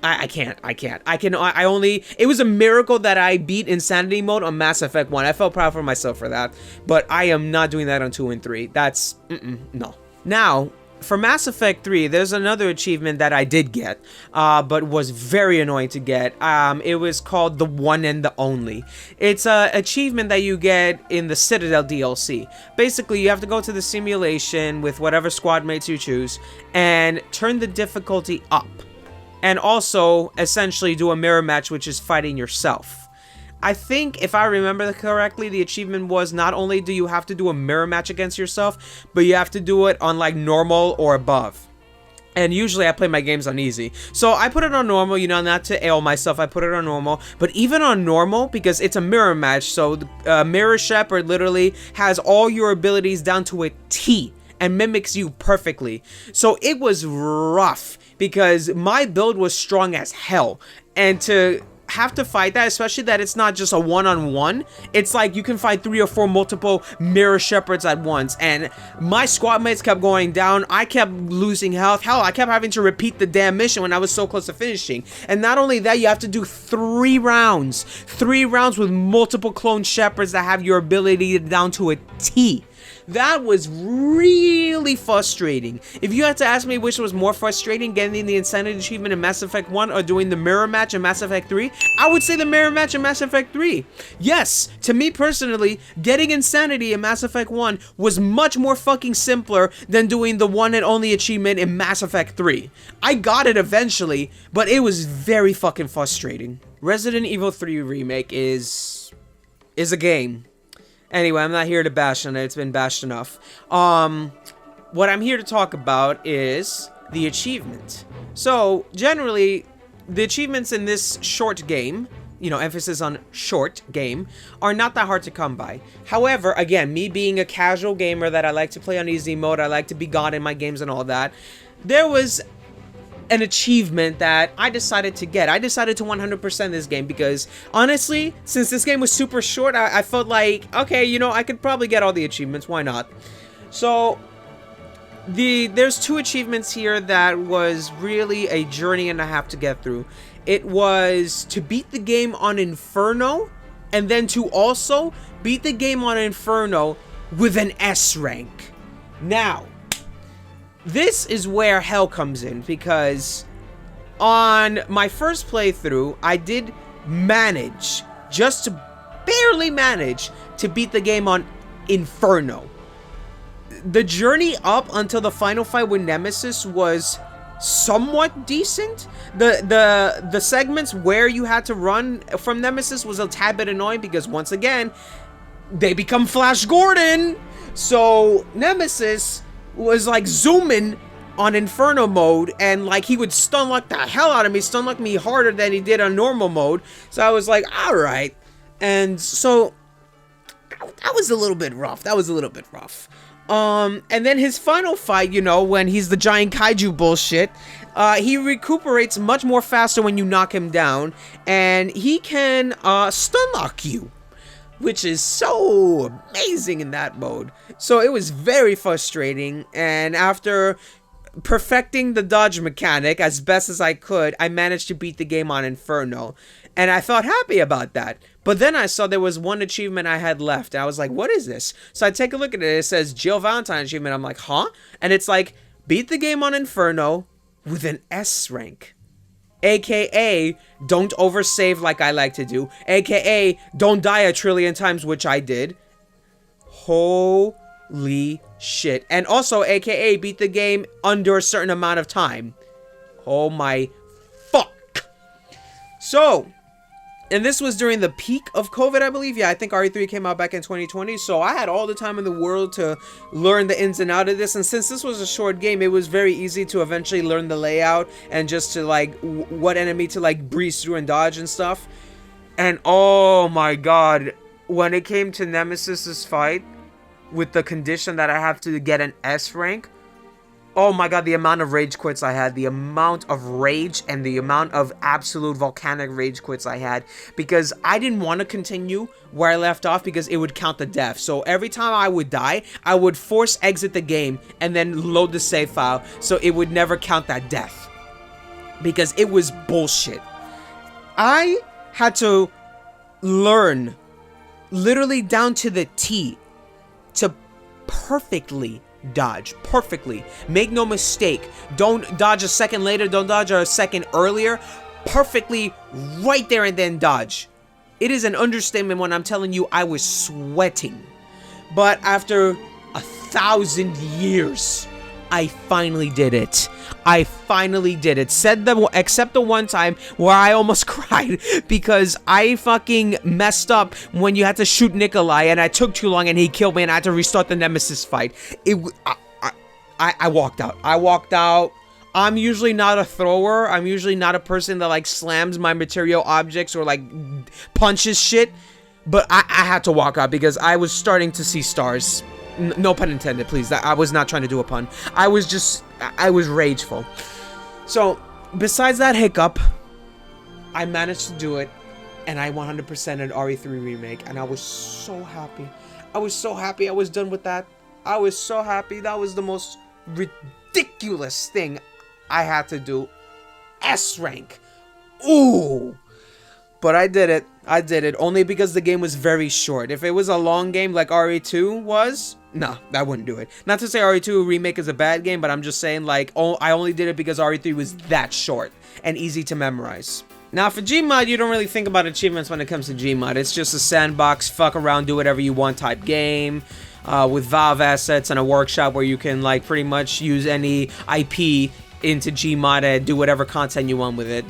I can't. I only, it was a miracle that I beat Insanity Mode on Mass Effect 1. I felt proud for myself for that, but I am not doing that on 2 and 3. That's, no. Now, for Mass Effect 3, there's another achievement that I did get, but was very annoying to get. It was called The One and the Only. It's a achievement that you get in the Citadel DLC. Basically, you have to go to the simulation with whatever squad mates you choose, and turn the difficulty up. And also, essentially, do a mirror match, which is fighting yourself. I think, if I remember correctly, the achievement was not only do you have to do a mirror match against yourself, but you have to do it on, like, normal or above. And usually I play my games on easy. So I put it on normal, you know, not to ail myself, I put it on normal. But even on normal, because it's a mirror match, so Mirror Shepherd literally has all your abilities down to a T and mimics you perfectly. So it was rough, because my build was strong as hell, and to have to fight that, especially that it's not just a one-on-one, it's like you can fight 3 or 4 multiple Mirror Shepherds at once, and my squad mates kept going down. I kept losing health. Hell, I kept having to repeat the damn mission when I was so close to finishing. And not only that, you have to do 3 rounds with multiple clone Shepherds that have your ability down to a T. That was really frustrating. If you had to ask me which was more frustrating, getting the Insanity achievement in Mass Effect 1 or doing the mirror match in Mass Effect 3, I would say the mirror match in Mass Effect 3. Yes, to me personally, getting Insanity in Mass Effect 1 was much more fucking simpler than doing the one and only achievement in Mass Effect 3. I got it eventually, but it was very fucking frustrating. Resident Evil 3 Remake is a game. Anyway, I'm not here to bash on it. It's been bashed enough. What I'm here to talk about is the achievement. So, generally, the achievements in this short game, you know, emphasis on short game, are not that hard to come by. However, again, me being a casual gamer that I like to play on easy mode, I like to be god in my games and all that, there was an achievement that I decided to get. I decided to 100% this game because, honestly, since this game was super short, I felt like, okay, you know, I could probably get all the achievements. Why not? So, there's 2 achievements here that was really a journey and a half to get through. It was to beat the game on Inferno, and then to also beat the game on Inferno with an S rank. Now, this is where hell comes in, because on my first playthrough, I did manage, just to barely manage, to beat the game on Inferno. The journey up until the final fight with Nemesis was somewhat decent. The segments where you had to run from Nemesis was a tad bit annoying, because once again, they become Flash Gordon. So Nemesis was like zooming on Inferno mode, and like he would stun lock the hell out of me, stun lock me harder than he did on normal mode. So I was like, alright. And so that was a little bit rough. And then his final fight, you know, when he's the giant kaiju bullshit, he recuperates much more faster when you knock him down, and he can stun lock you, which is so amazing in that mode. So it was very frustrating, and after perfecting the dodge mechanic as best as I could, I managed to beat the game on Inferno, and I felt happy about that. But then I saw there was one achievement I had left, and I was like, what is this? So I take a look at it, it says Jill Valentine achievement. I'm like, huh? And it's like, beat the game on Inferno with an S rank. AKA, don't oversave like I like to do. AKA, don't die a trillion times, which I did. Holy shit. And also, AKA, beat the game under a certain amount of time. Oh my fuck. So, and this was during the peak of COVID, I believe. Yeah, I think RE3 came out back in 2020. So I had all the time in the world to learn the ins and outs of this. And since this was a short game, it was very easy to eventually learn the layout and just to like what enemy to like breeze through and dodge and stuff. And oh my god, when it came to Nemesis's fight with the condition that I have to get an S rank, oh my god, the amount of rage quits I had, the amount of rage and the amount of absolute volcanic rage quits I had, because I didn't want to continue where I left off because it would count the death. So every time I would die, I would force exit the game and then load the save file so it would never count that death. because it was bullshit. I had to learn, literally down to the T, to perfectly dodge. Perfectly. Make no mistake. Don't dodge a second later. Don't dodge a second earlier. Perfectly right there and then dodge. It is an understatement when I'm telling you I was sweating. But after 1,000 years, I finally did it. I finally did it. Except the one time where I almost cried because I fucking messed up when you had to shoot Nikolai and I took too long and he killed me and I had to restart the Nemesis fight. I walked out. I walked out. I'm usually not a thrower. I'm usually not a person that like slams my material objects or like punches shit. But I had to walk out because I was starting to see stars. No pun intended, please. I was not trying to do a pun. I was rageful. So, besides that hiccup, I managed to do it, and I 100%ed RE3 Remake, and I was so happy. I was so happy I was done with that. I was so happy. That was the most ridiculous thing I had to do. S rank. Ooh. But I did it. I did it only because the game was very short. If it was a long game like RE2 was, no, I wouldn't do it. Not to say RE2 Remake is a bad game, but I'm just saying like, I only did it because RE3 was that short and easy to memorize. Now for Gmod, you don't really think about achievements when it comes to Gmod. It's just a sandbox, fuck around, do whatever you want type game. With Valve assets and a workshop where you can like pretty much use any IP into Gmod and do whatever content you want with it.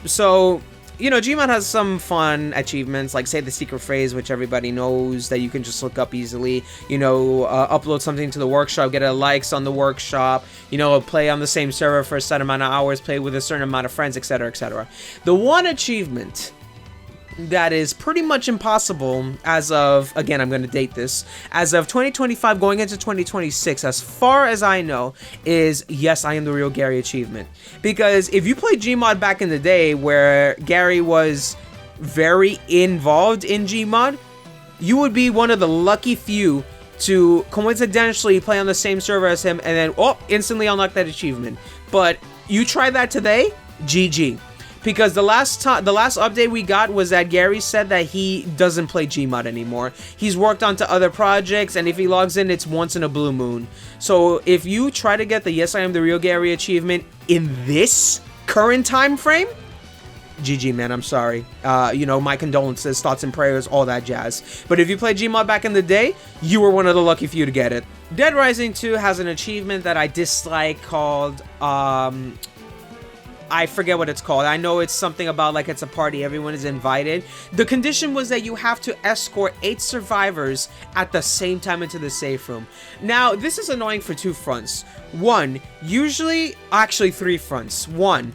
So, you know, Gmod has some fun achievements, like say the secret phrase, which everybody knows that you can just look up easily. You know, upload something to the workshop, get a likes on the workshop, you know, play on the same server for a certain amount of hours, play with a certain amount of friends, etc., etc. The one achievement that is pretty much impossible as of, again, I'm going to date this, as of 2025 going into 2026, as far as I know, is Yes, I Am the Real Gary achievement. Because if you played Gmod back in the day where Gary was very involved in Gmod, you would be one of the lucky few to coincidentally play on the same server as him and then, instantly unlock that achievement. But you try that today, GG. Because the last update we got was that Gary said that he doesn't play Gmod anymore. He's worked onto other projects, and if he logs in, it's once in a blue moon. So if you try to get the Yes, I Am the Real Gary achievement in this current time frame, GG, man, I'm sorry. You know, my condolences, thoughts and prayers, all that jazz. But if you played Gmod back in the day, you were one of the lucky few to get it. Dead Rising 2 has an achievement that I dislike called, I forget what it's called. I know it's something about like it's a party, everyone is invited. The condition was that you have to escort 8 survivors at the same time into the safe room. Now, this is annoying for 2 fronts. One, actually 3 fronts. One,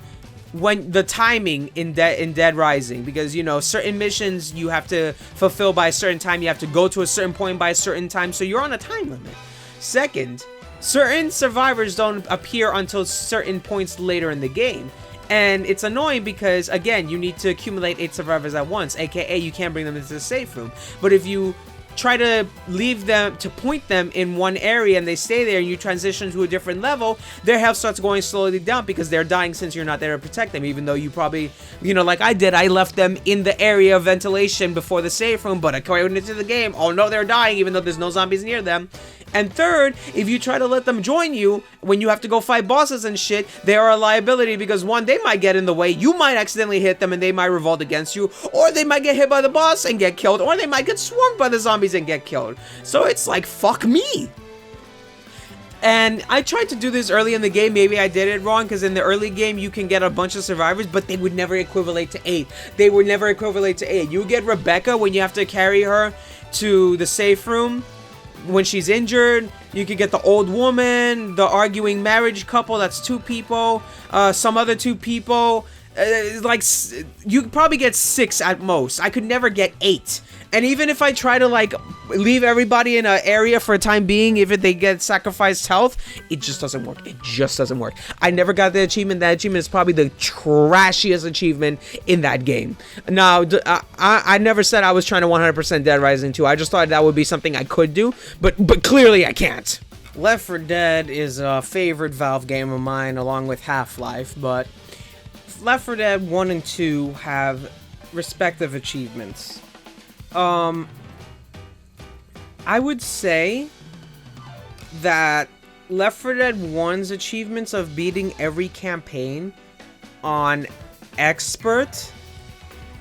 when the timing in Dead Rising, because you know certain missions you have to fulfill by a certain time, you have to go to a certain point by a certain time, so you're on a time limit. Second, certain survivors don't appear until certain points later in the game. And it's annoying because, again, you need to accumulate 8 survivors at once, aka you can't bring them into the safe room. But if you try to leave them, to point them in one area and they stay there and you transition to a different level, their health starts going slowly down because they're dying since you're not there to protect them, even though you probably, you know, like I did, I left them in the area of ventilation before the safe room, but according to the game, oh no, they're dying even though there's no zombies near them. And third, if you try to let them join you when you have to go fight bosses and shit, they are a liability because one, they might get in the way, you might accidentally hit them and they might revolt against you, or they might get hit by the boss and get killed, or they might get swarmed by the zombies and get killed. So it's like, fuck me. And I tried to do this early in the game, maybe I did it wrong, because in the early game you can get a bunch of survivors, but they would never equivalent to 8. They would never equivalent to 8. You get Rebecca when you have to carry her to the safe room. When she's injured, you could get the old woman, the arguing marriage couple, that's 2 people, some other 2 people, like, you could probably get 6 at most. I could never get 8. And even if I try to, like, leave everybody in an area for a time being, if they get sacrificed health, it just doesn't work. It just doesn't work. I never got the achievement. That achievement is probably the trashiest achievement in that game. Now, I never said I was trying to 100% Dead Rising 2. I just thought that would be something I could do, but clearly I can't. Left 4 Dead is a favorite Valve game of mine along with Half-Life, but Left 4 Dead 1 and 2 have respective achievements. I would say that Left 4 Dead 1's achievements of beating every campaign on Expert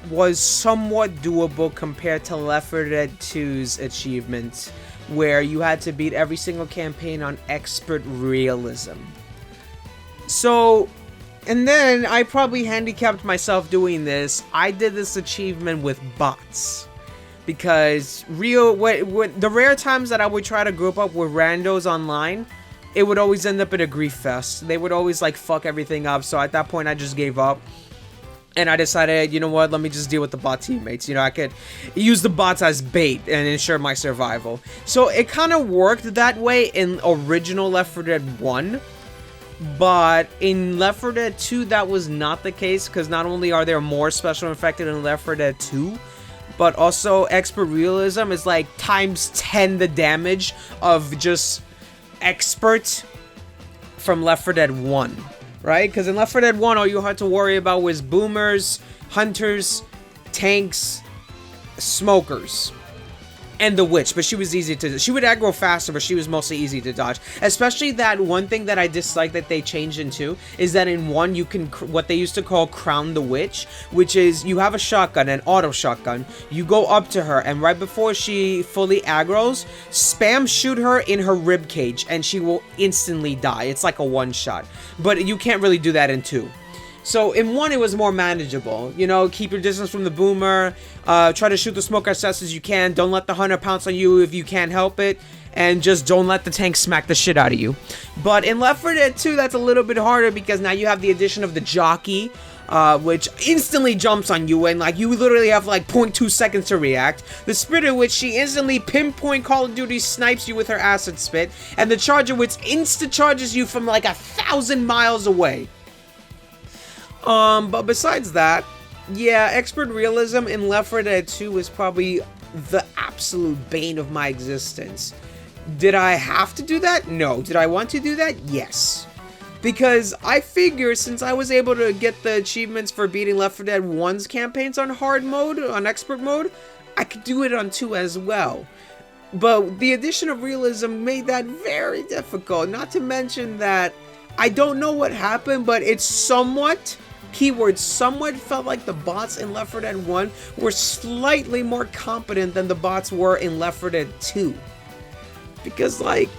was somewhat doable compared to Left 4 Dead 2's achievements, where you had to beat every single campaign on Expert Realism. So, and then I probably handicapped myself doing this. I did this achievement with bots. Because the rare times that I would try to group up with randos online, it would always end up in a grief fest. They would always like fuck everything up. So at that point, I just gave up. And I decided, you know what, let me just deal with the bot teammates. You know, I could use the bots as bait and ensure my survival. So it kind of worked that way in original Left 4 Dead 1. But in Left 4 Dead 2, that was not the case. Because not only are there more special infected in Left 4 Dead 2, but also Expert Realism is like times 10 the damage of just Expert from Left 4 Dead 1. Right? Because in Left 4 Dead 1, all you had to worry about was boomers, hunters, tanks, smokers, and the witch. But she was easy to... She would aggro faster, but she was mostly easy to dodge. Especially that one thing that I dislike that they changed into is that in 1, you can... What they used to call Crown the Witch, which is you have a shotgun, an auto shotgun. You go up to her, and right before she fully aggros, spam shoot her in her rib cage, and she will instantly die. It's like a one-shot. But you can't really do that in 2. So in 1, it was more manageable. You know, keep your distance from the boomer. Try to shoot the smoker as fast as you can. Don't let the hunter pounce on you if you can't help it. And just don't let the tank smack the shit out of you. But in Left 4 Dead 2, that's a little bit harder because now you have the addition of the jockey, which instantly jumps on you. And like you literally have like 0.2 seconds to react. The spitter, which she instantly pinpoint Call of Duty snipes you with her acid spit. And the charger, which insta charges you from like 1,000 miles away. But besides that, yeah, Expert Realism in Left 4 Dead 2 was probably the absolute bane of my existence. Did I have to do that? No. Did I want to do that? Yes. Because I figure since I was able to get the achievements for beating Left 4 Dead 1's campaigns on hard mode, on expert mode, I could do it on 2 as well. But the addition of realism made that very difficult. Not to mention that I don't know what happened, but it's somewhat... Keyword somewhat felt like the bots in Left 4 Dead 1 were slightly more competent than the bots were in Left 4 Dead 2. Because, like,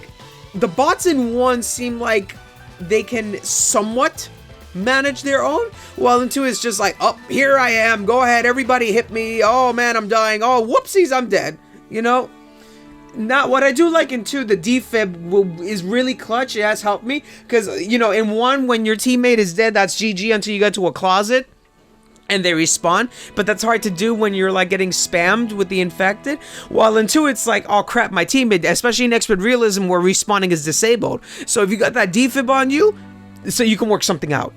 the bots in 1 seem like they can somewhat manage their own, while in 2 it's just like, oh, here I am, go ahead, everybody hit me, oh man, I'm dying, oh, whoopsies, I'm dead, you know? Now, what I do like in 2, the defib is really clutch. It has helped me. Because, you know, in 1, when your teammate is dead, that's GG until you get to a closet. And they respawn. But that's hard to do when you're, like, getting spammed with the infected. While in 2, it's like, oh, crap, my teammate. Especially in Expert Realism where respawning is disabled. So if you got that defib on you, so you can work something out.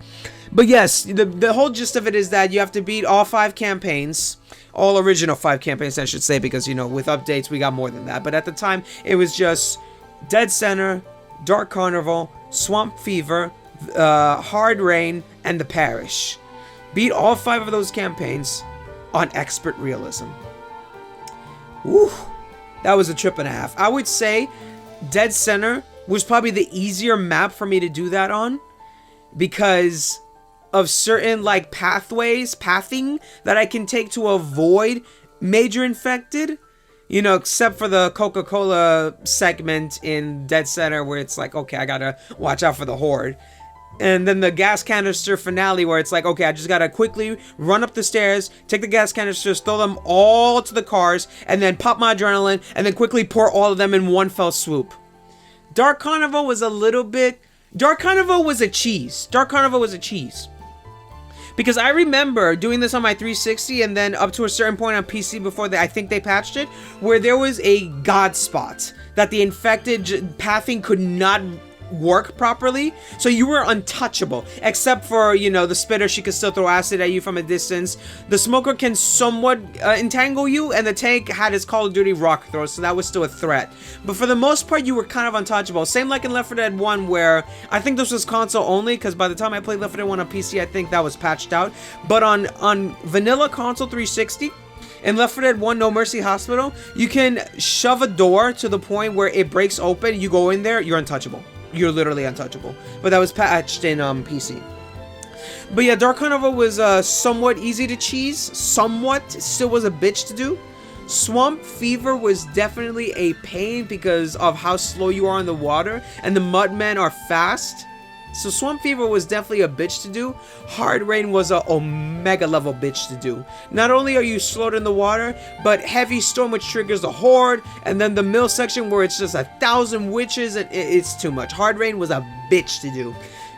But yes, the whole gist of it is that you have to beat all 5 campaigns. All original 5 campaigns, I should say, because, you know, with updates, we got more than that. But at the time, it was just Dead Center, Dark Carnival, Swamp Fever, Hard Rain, and The Parish. Beat all 5 of those campaigns on Expert Realism. Woo! That was a trip and a half. I would say Dead Center was probably the easier map for me to do that on. Because... of certain like pathing that I can take to avoid major infected, you know, except for the Coca-Cola segment in Dead Center where it's like, okay, I gotta watch out for the horde. And then the gas canister finale where it's like, okay, I just gotta quickly run up the stairs, take the gas canisters, throw them all to the cars, and then pop my adrenaline, and then quickly pour all of them in one fell swoop. Dark Carnival was a little bit... Dark Carnival was a cheese. Dark Carnival was a cheese. Because I remember doing this on my 360 and then up to a certain point on PC before I think they patched it, where there was a god spot that the infected pathing could not work properly, so you were untouchable, except for, you know, the spitter. She could still throw acid at you from a distance. The smoker can somewhat entangle you, and the tank had his Call of Duty rock throw, so that was still a threat. But for the most part, you were kind of untouchable. Same like in Left 4 Dead 1, where I think this was console only, because by the time I played Left 4 Dead 1 on PC, I think that was patched out. But on vanilla console 360, in Left 4 Dead 1 No Mercy Hospital, you can shove a door to the point where it breaks open, you go in there, you're untouchable. You're literally untouchable. But that was patched in PC. But yeah, Dark Carnival was somewhat easy to cheese. Somewhat. Still was a bitch to do. Swamp Fever was definitely a pain because of how slow you are in the water. And the Mudmen are fast. So Swamp Fever was definitely a bitch to do. Hard Rain was a omega level bitch to do. Not only are you slowed in the water, but Heavy Storm, which triggers the Horde, and then the mill section where it's just 1,000 witches, and it's too much. Hard Rain was a bitch to do.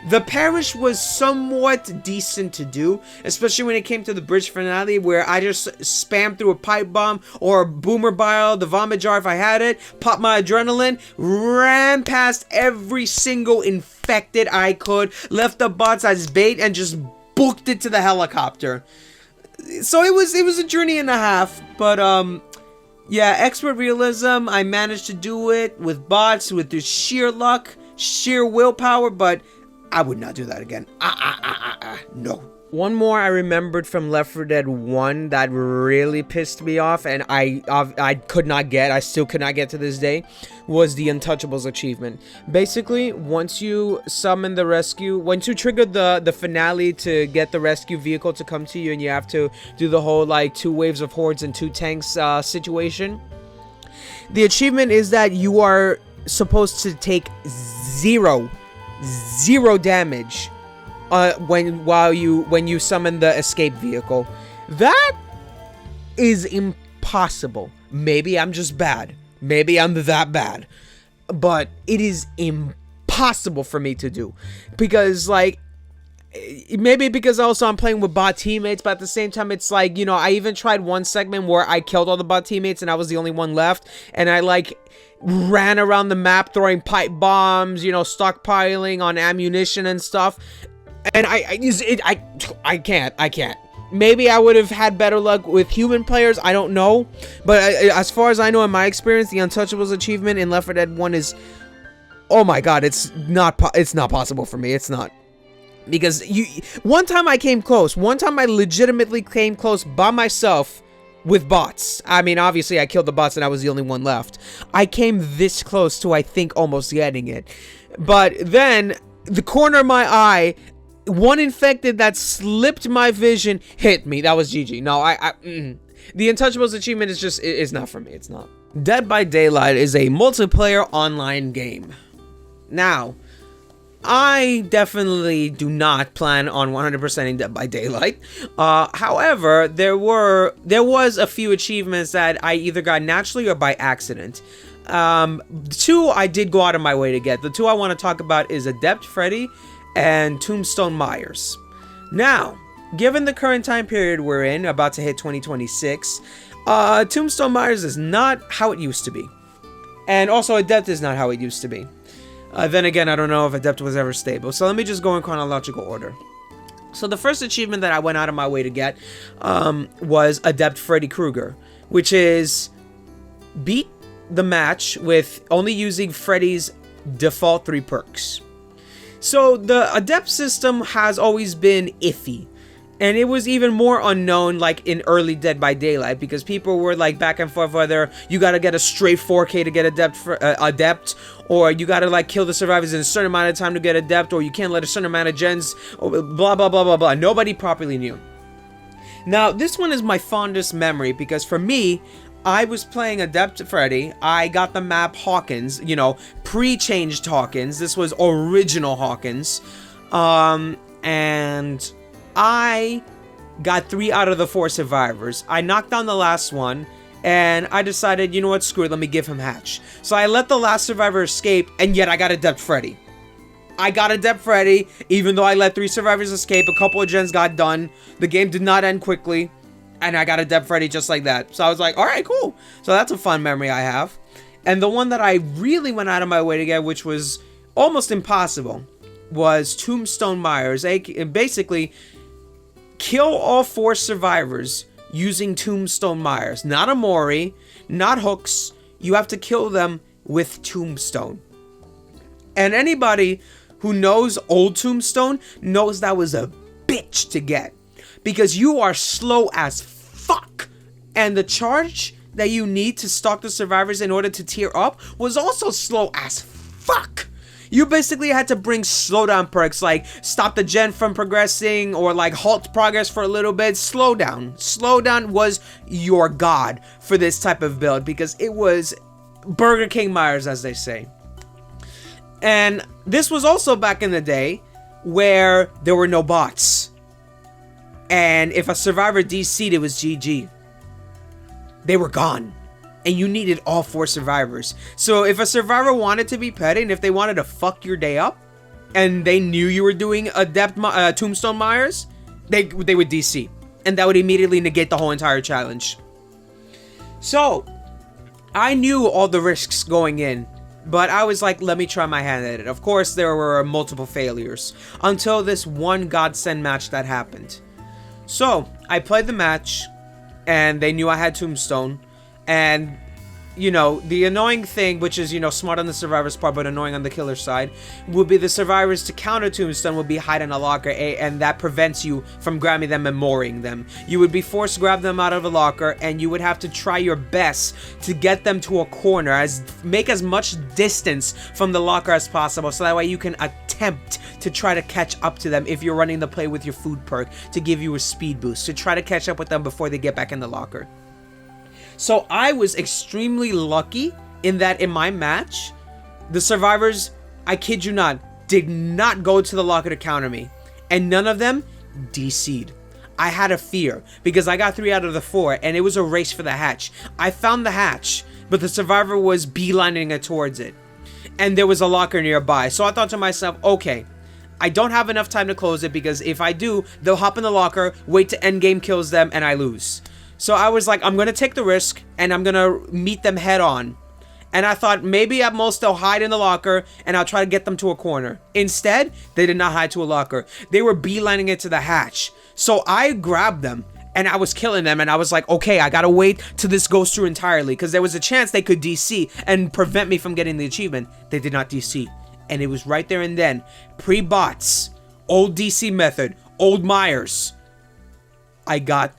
The Parish was somewhat decent to do, especially when it came to the bridge finale, where I just spammed through a pipe bomb or a boomer bile, the vomit jar if I had it, popped my adrenaline, ran past every single infected I could, left the bots as bait, and just booked it to the helicopter. So it was a journey and a half, but yeah, expert realism, I managed to do it with bots, with the sheer luck, sheer willpower, but I would not do that again. No. One more I remembered from Left 4 Dead 1 that really pissed me off, and I could not get, I still could not get to this day, was the Untouchables achievement. Basically, once you summon the rescue, once you trigger the finale to get the rescue vehicle to come to you, and you have to do the whole, like, 2 waves of hordes and 2 tanks situation, the achievement is that you are supposed to take zero damage when you summon the escape vehicle. That is impossible. Maybe I'm just bad. Maybe I'm that bad. But it is impossible for me to do. Because, like, maybe because also I'm playing with bot teammates, but at the same time, it's like, you know, I even tried one segment where I killed all the bot teammates and I was the only one left, and I, like, ran around the map throwing pipe bombs, you know, stockpiling on ammunition and stuff, and I can't. Maybe I would have had better luck with human players, I don't know, but as far as I know, in my experience, the Untouchables achievement in Left 4 Dead 1 is, oh my god, it's not possible for me. It's not. Because one time I came close. One time I legitimately came close by myself with bots. I mean, obviously I killed the bots and I was the only one left. I came this close to, I think, almost getting it. But then, the corner of my eye, one infected that slipped my vision hit me. That was GG. No, the Untouchables achievement is just, it's not for me. It's not. Dead by Daylight is a multiplayer online game. Now, I definitely do not plan on 100%ing Dead by Daylight. However, there was a few achievements that I either got naturally or by accident. 2 I did go out of my way to get. The 2 I want to talk about is Adept Freddy and Tombstone Myers. Now, given the current time period we're in, about to hit 2026, Tombstone Myers is not how it used to be. And also Adept is not how it used to be. Then again, I don't know if Adept was ever stable. So let me just go in chronological order. So the first achievement that I went out of my way to get was Adept Freddy Krueger, which is beat the match with only using Freddy's default 3 perks. So the Adept system has always been iffy. And it was even more unknown, like, in early Dead by Daylight, because people were, like, back and forth whether you gotta get a straight 4K to get Adept, or you gotta, like, kill the survivors in a certain amount of time to get Adept, or you can't let a certain amount of gens, blah, blah, blah, blah, blah. Nobody properly knew. Now, this one is my fondest memory, because for me, I was playing Adept Freddy. I got the map Hawkins, you know, pre-changed Hawkins. This was original Hawkins. And I got 3 out of the 4 survivors. I knocked down the last one, and I decided, you know what, screw it, let me give him Hatch. So I let the last survivor escape, and yet I got Adept Freddy. I got Adept Freddy, even though I let 3 survivors escape, a couple of gens got done, the game did not end quickly, and I got Adept Freddy just like that. So I was like, alright, cool. So that's a fun memory I have. And the one that I really went out of my way to get, which was almost impossible, was Tombstone Myers. Basically, kill all 4 survivors using Tombstone Myers. Not Amori, not hooks. You have to kill them with Tombstone. And anybody who knows old Tombstone knows that was a bitch to get, because you are slow as fuck. And the charge that you need to stalk the survivors in order to tier up was also slow as fuck. You basically had to bring slowdown perks like stop the gen from progressing, or like halt progress for a little bit. Slowdown. Slowdown was your god for this type of build, because it was Burger King Myers, as they say. And this was also back in the day where there were no bots. And if a survivor DC'd, it was GG. They were gone. And you needed all 4 survivors. So if a survivor wanted to be petty, and if they wanted to fuck your day up, and they knew you were doing Tombstone Myers, they would DC. And that would immediately negate the whole entire challenge. So, I knew all the risks going in, but I was like, let me try my hand at it. Of course, there were multiple failures, until this one godsend match that happened. So, I played the match, and they knew I had Tombstone. And, you know, the annoying thing, which is, you know, smart on the survivor's part, but annoying on the killer's side, would be the survivors to counter Tombstone would be hide in a locker, and that prevents you from grabbing them and mooring them. You would be forced to grab them out of a locker, and you would have to try your best to get them to a corner, make as much distance from the locker as possible, so that way you can attempt to try to catch up to them if you're running the play with your food perk to give you a speed boost, to try to catch up with them before they get back in the locker. So I was extremely lucky in that in my match, the survivors, I kid you not, did not go to the locker to counter me. And none of them DC'd. I had a fear because I got 3 out of the 4 and it was a race for the hatch. I found the hatch, but the survivor was beelining it towards it. And there was a locker nearby. So I thought to myself, okay, I don't have enough time to close it, because if I do, they'll hop in the locker, wait to endgame kills them, and I lose. So I was like, I'm going to take the risk, and I'm going to meet them head on. And I thought maybe at most they'll hide in the locker, and I'll try to get them to a corner. Instead, they did not hide to a locker. They were beelining it to the hatch. So I grabbed them, and I was killing them, and I was like, okay, I got to wait till this goes through entirely, because there was a chance they could DC and prevent me from getting the achievement. They did not DC. And it was right there and then. Pre-bots, old DC method, old Myers. I got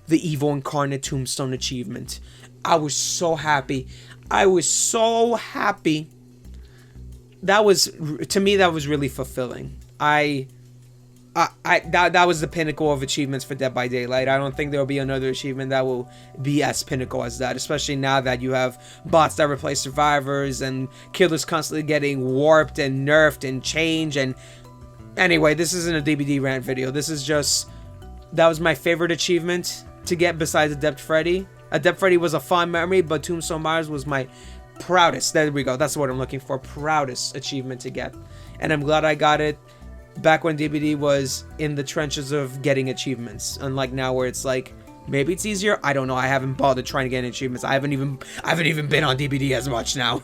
the Evil Incarnate Tombstone achievement. I was so happy. I was so happy. That was, to me, that was really fulfilling. That was the pinnacle of achievements for Dead by Daylight. I don't think there will be another achievement that will be as pinnacle as that, especially now that you have bots that replace survivors and killers constantly getting warped and nerfed and changed. And anyway, this isn't a DBD rant video. This is just, that was my favorite achievement to get besides Adept Freddy. Adept Freddy was a fond memory, but Tombstone Myers was my proudest, there we go, that's what I'm looking for, proudest achievement to get. And I'm glad I got it back when DBD was in the trenches of getting achievements, unlike now where it's like, maybe it's easier, I don't know, I haven't bothered trying to get achievements. I haven't even been on DBD as much now.